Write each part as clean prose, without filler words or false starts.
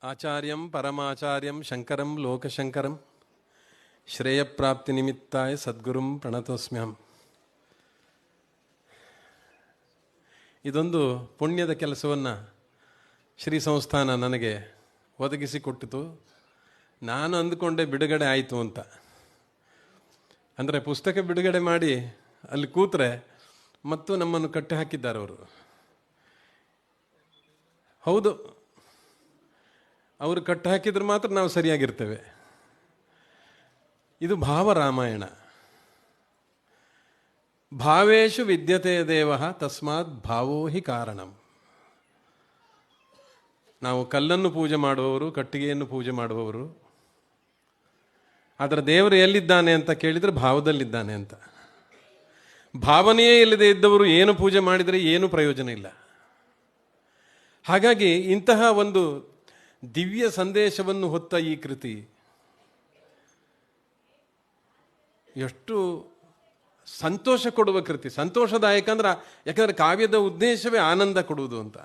ಆಚಾರ್ಯಂ ಪರಮಾಚಾರ್ಯಂ ಶಂಕರಂ ಲೋಕಶಂಕರಂ ಶ್ರೇಯಪ್ರಾಪ್ತಿ ನಿಮಿತ್ತಾಯ ಸದ್ಗುರುಂ ಪ್ರಣತೋಸ್ಮ್ಯಹಂ. ಇದೊಂದು ಪುಣ್ಯದ ಕೆಲಸವನ್ನು ಶ್ರೀ ಸಂಸ್ಥಾನ ನನಗೆ ಒದಗಿಸಿಕೊಟ್ಟಿತು. ನಾನು ಅಂದುಕೊಂಡೆ ಬಿಡುಗಡೆ ಆಯಿತು ಅಂತ. ಅಂದರೆ ಪುಸ್ತಕ ಬಿಡುಗಡೆ ಮಾಡಿ ಅಲ್ಲಿ ಕೂತ್ರೆ ಮತ್ತು ನಮ್ಮನ್ನು ಕಟ್ಟಿ ಹಾಕಿದ್ದಾರೆ ಅವರು. ಹೌದು, ಅವರು ಕಟ್ಟಿ ಹಾಕಿದ್ರೆ ಮಾತ್ರ ನಾವು ಸರಿಯಾಗಿರ್ತೇವೆ. ಇದು ಭಾವರಾಮಾಯಣ. ಭಾವೇಶು ವಿದ್ಯತೆ ದೇವ ತಸ್ಮಾತ್ ಭಾವೋ ಹಿ ಕಾರಣಂ. ನಾವು ಕಲ್ಲನ್ನು ಪೂಜೆ ಮಾಡುವವರು, ಕಟ್ಟಿಗೆಯನ್ನು ಪೂಜೆ ಮಾಡುವವರು. ಆದರೆ ದೇವರು ಎಲ್ಲಿದ್ದಾನೆ ಅಂತ ಕೇಳಿದರೆ ಭಾವದಲ್ಲಿದ್ದಾನೆ ಅಂತ. ಭಾವನೆಯೇ ಇಲ್ಲದೆ ಇದ್ದವರು ಏನು ಪೂಜೆ ಮಾಡಿದರೆ ಏನೂ ಪ್ರಯೋಜನ ಇಲ್ಲ. ಹಾಗಾಗಿ ಇಂತಹ ಒಂದು ದಿವ್ಯ ಸಂದೇಶವನ್ನು ಹೊತ್ತ ಈ ಕೃತಿ ಎಷ್ಟು ಸಂತೋಷ ಕೊಡುವ ಕೃತಿ. ಸಂತೋಷದಾಯಕ ಯಾಕಂದ್ರೆ ಕಾವ್ಯದ ಉದ್ದೇಶವೇ ಆನಂದ ಕೊಡುವುದು ಅಂತ.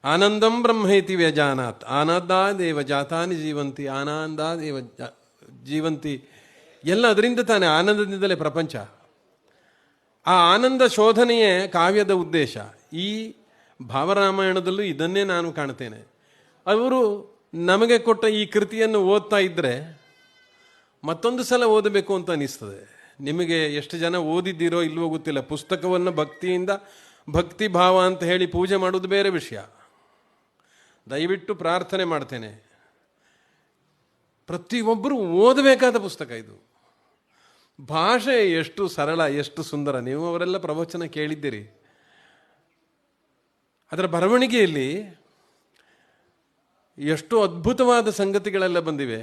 ಆನಂದಂ ಬ್ರಹ್ಮೇತಿ ವ್ಯಜಾನಾತ್ ಆನಂದಾದೇವ ಜಾತಾನಿ ಜೀವಂತಿ ಆನಂದಾದೇವ ಜೀವಂತಿ. ಎಲ್ಲ ಅದರಿಂದ ತಾನೇ, ಆನಂದದಿಂದಲೇ ಪ್ರಪಂಚ. ಆ ಆನಂದ ಶೋಧನೆಯೇ ಕಾವ್ಯದ ಉದ್ದೇಶ. ಈ ಭಾವರಾಮಾಯಣದಲ್ಲೂ ಇದನ್ನೇ ನಾನು ಕಾಣ್ತೇನೆ. ಅವರು ನಮಗೆ ಕೊಟ್ಟ ಈ ಕೃತಿಯನ್ನು ಓದ್ತಾ ಇದ್ದರೆ ಮತ್ತೊಂದು ಸಲ ಓದಬೇಕು ಅಂತ ಅನಿಸ್ತದೆ. ನಿಮಗೆ ಎಷ್ಟು ಜನ ಓದಿದ್ದೀರೋ ಇಲ್ವೋ ಗೊತ್ತಿಲ್ಲ. ಪುಸ್ತಕವನ್ನು ಭಕ್ತಿಯಿಂದ ಭಕ್ತಿ ಭಾವ ಅಂತ ಹೇಳಿ ಪೂಜೆ ಮಾಡೋದು ಬೇರೆ ವಿಷಯ. ದಯವಿಟ್ಟು ಪ್ರಾರ್ಥನೆ ಮಾಡ್ತೇನೆ, ಪ್ರತಿಯೊಬ್ಬರೂ ಓದಬೇಕಾದ ಪುಸ್ತಕ ಇದು. ಭಾಷೆ ಎಷ್ಟು ಸರಳ, ಎಷ್ಟು ಸುಂದರ. ನೀವು ಅವರೆಲ್ಲ ಪ್ರವಚನ ಕೇಳಿದ್ದೀರಿ. ಅದರ ಬರವಣಿಗೆಯಲ್ಲಿ ಎಷ್ಟು ಅದ್ಭುತವಾದ ಸಂಗತಿಗಳೆಲ್ಲ ಬಂದಿವೆ.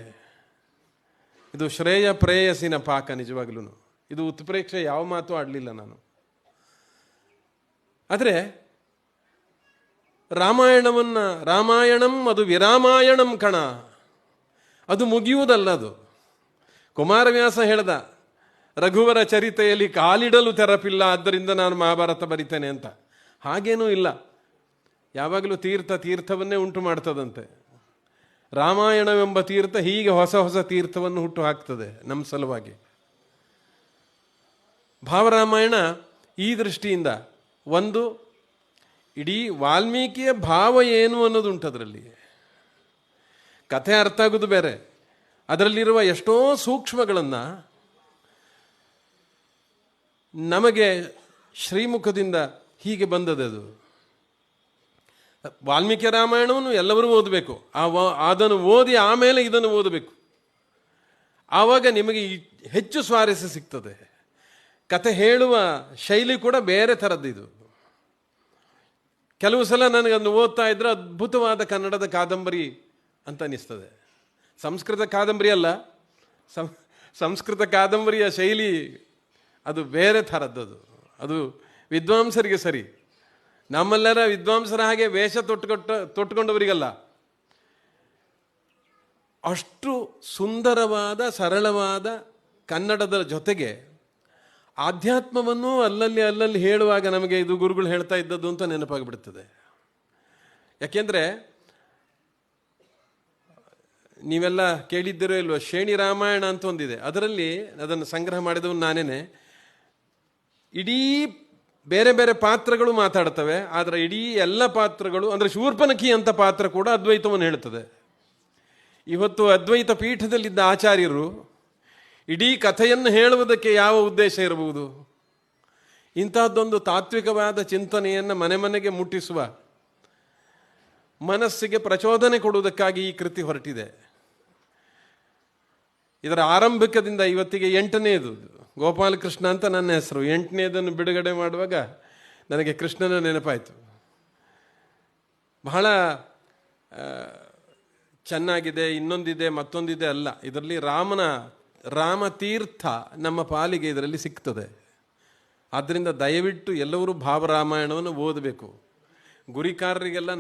ಇದು ಶ್ರೇಯ ಪ್ರೇಯಸಿನ ಪಾಕ. ನಿಜವಾಗ್ಲೂ ಇದು ಉತ್ಪ್ರೇಕ್ಷೆ ಯಾವ ಮಾತು ಆಡಲಿಲ್ಲ ನಾನು. ಆದರೆ ರಾಮಾಯಣಂ ಅದು ವಿರಾಮಾಯಣಂ ಕಣ. ಅದು ಮುಗಿಯುವುದಲ್ಲ. ಅದು ಕುಮಾರವ್ಯಾಸ ಹೇಳ್ದ, ರಘುವರ ಚರಿತೆಯಲ್ಲಿ ಕಾಲಿಡಲು ತೆರಪಿಲ್ಲ, ಆದ್ದರಿಂದ ನಾನು ಮಹಾಭಾರತ ಬರಿತೇನೆ ಅಂತ. ಹಾಗೇನೂ ಇಲ್ಲ. ಯಾವಾಗಲೂ ತೀರ್ಥವನ್ನೇ ಉಂಟು ಮಾಡ್ತದಂತೆ. ರಾಮಾಯಣವೆಂಬ ತೀರ್ಥ ಹೀಗೆ ಹೊಸ ಹೊಸ ತೀರ್ಥವನ್ನು ಹುಟ್ಟು ಹಾಕ್ತದೆ ನಮ್ಮ ಸಲುವಾಗಿ. ಭಾವರಾಮಾಯಣ ಈ ದೃಷ್ಟಿಯಿಂದ ಒಂದು ಇಡೀ ವಾಲ್ಮೀಕಿಯ ಭಾವ ಏನು ಅನ್ನೋದುಂಟು ಅದರಲ್ಲಿ. ಕಥೆ ಅರ್ಥ ಆಗೋದು ಬೇರೆ, ಅದರಲ್ಲಿರುವ ಎಷ್ಟೋ ಸೂಕ್ಷ್ಮಗಳನ್ನು ನಮಗೆ ಶ್ರೀಮುಖದಿಂದ ಹೀಗೆ ಬಂದದೆ. ಅದು ವಾಲ್ಮೀಕಿ ರಾಮಾಯಣವನ್ನು ಎಲ್ಲರೂ ಓದಬೇಕು. ಅದನ್ನು ಓದಿ ಆಮೇಲೆ ಇದನ್ನು ಓದಬೇಕು. ಆವಾಗ ನಿಮಗೆ ಹೆಚ್ಚು ಸ್ವಾರಸ್ಯ ಸಿಗ್ತದೆ. ಕತೆ ಹೇಳುವ ಶೈಲಿ ಕೂಡ ಬೇರೆ ಥರದ್ದು ಇದು. ಕೆಲವು ಸಲ ನನಗನ್ನು ಓದ್ತಾ ಇದ್ರೆ ಅದ್ಭುತವಾದ ಕನ್ನಡದ ಕಾದಂಬರಿ ಅಂತ ಅನಿಸ್ತದೆ. ಸಂಸ್ಕೃತ ಕಾದಂಬರಿ ಅಲ್ಲ, ಸಂಸ್ಕೃತ ಕಾದಂಬರಿಯ ಶೈಲಿ ಅದು ಬೇರೆ ಥರದ್ದದು. ಅದು ವಿದ್ವಾಂಸರಿಗೆ ಸರಿ. ನಮ್ಮೆಲ್ಲರ ವಿದ್ವಾಂಸರ ಹಾಗೆ ವೇಷ ತೊಟ್ಟುಕೊಂಡವರಿಗಲ್ಲ. ಅಷ್ಟು ಸುಂದರವಾದ ಸರಳವಾದ ಕನ್ನಡದ ಜೊತೆಗೆ ಆಧ್ಯಾತ್ಮವನ್ನು ಅಲ್ಲಲ್ಲಿ ಹೇಳುವಾಗ ನಮಗೆ ಇದು ಗುರುಗಳು ಹೇಳ್ತಾ ಇದ್ದದ್ದು ಅಂತ ನೆನಪಾಗಿಬಿಡ್ತದೆ. ಯಾಕೆಂದರೆ ನೀವೆಲ್ಲ ಕೇಳಿದ್ದೀರೋ ಇಲ್ವೋ, ಶೇಣಿ ರಾಮಾಯಣ ಅಂತ ಒಂದಿದೆ. ಅದರಲ್ಲಿ ಅದನ್ನು ಸಂಗ್ರಹ ಮಾಡಿದವನು ನಾನೇನೆ. ಇಡೀ ಬೇರೆ ಬೇರೆ ಪಾತ್ರಗಳು ಮಾತಾಡ್ತವೆ, ಆದರೆ ಇಡೀ ಎಲ್ಲ ಪಾತ್ರಗಳು, ಅಂದರೆ ಶೂರ್ಪನಖಿ ಅಂತ ಪಾತ್ರ ಕೂಡ ಅದ್ವೈತವನ್ನು ಹೇಳ್ತದೆ. ಇವತ್ತು ಅದ್ವೈತ ಪೀಠದಲ್ಲಿದ್ದ ಆಚಾರ್ಯರು ಇಡೀ ಕಥೆಯನ್ನು ಹೇಳುವುದಕ್ಕೆ ಯಾವ ಉದ್ದೇಶ ಇರಬಹುದು? ಇಂತಹದ್ದೊಂದು ತಾತ್ವಿಕವಾದ ಚಿಂತನೆಯನ್ನು ಮನೆ ಮನೆಗೆ ಮುಟ್ಟಿಸುವ, ಮನಸ್ಸಿಗೆ ಪ್ರಚೋದನೆ ಕೊಡುವುದಕ್ಕಾಗಿ ಈ ಕೃತಿ ಹೊರಟಿದೆ. ಇದರ ಆರಂಭಿಕದಿಂದ ಇವತ್ತಿಗೆ 8ನೇದು. ಗೋಪಾಲಕೃಷ್ಣ ಅಂತ ನನ್ನ ಹೆಸರು. 8ನೇದನ್ನು ಬಿಡುಗಡೆ ಮಾಡುವಾಗ ನನಗೆ ಕೃಷ್ಣನ ನೆನಪಾಯಿತು. ಬಹಳ ಚೆನ್ನಾಗಿದೆ. ಇನ್ನೊಂದಿದೆ, ಮತ್ತೊಂದಿದೆ ಅಲ್ಲ. ಇದರಲ್ಲಿ ರಾಮತೀರ್ಥ ನಮ್ಮ ಪಾಲಿಗೆ ಇದರಲ್ಲಿ ಸಿಗ್ತದೆ. ಆದ್ದರಿಂದ ದಯವಿಟ್ಟು ಎಲ್ಲರೂ ಭಾವರಾಮಾಯಣವನ್ನು ಓದಬೇಕು. ಗುರಿಕಾರರಿಗೆಲ್ಲ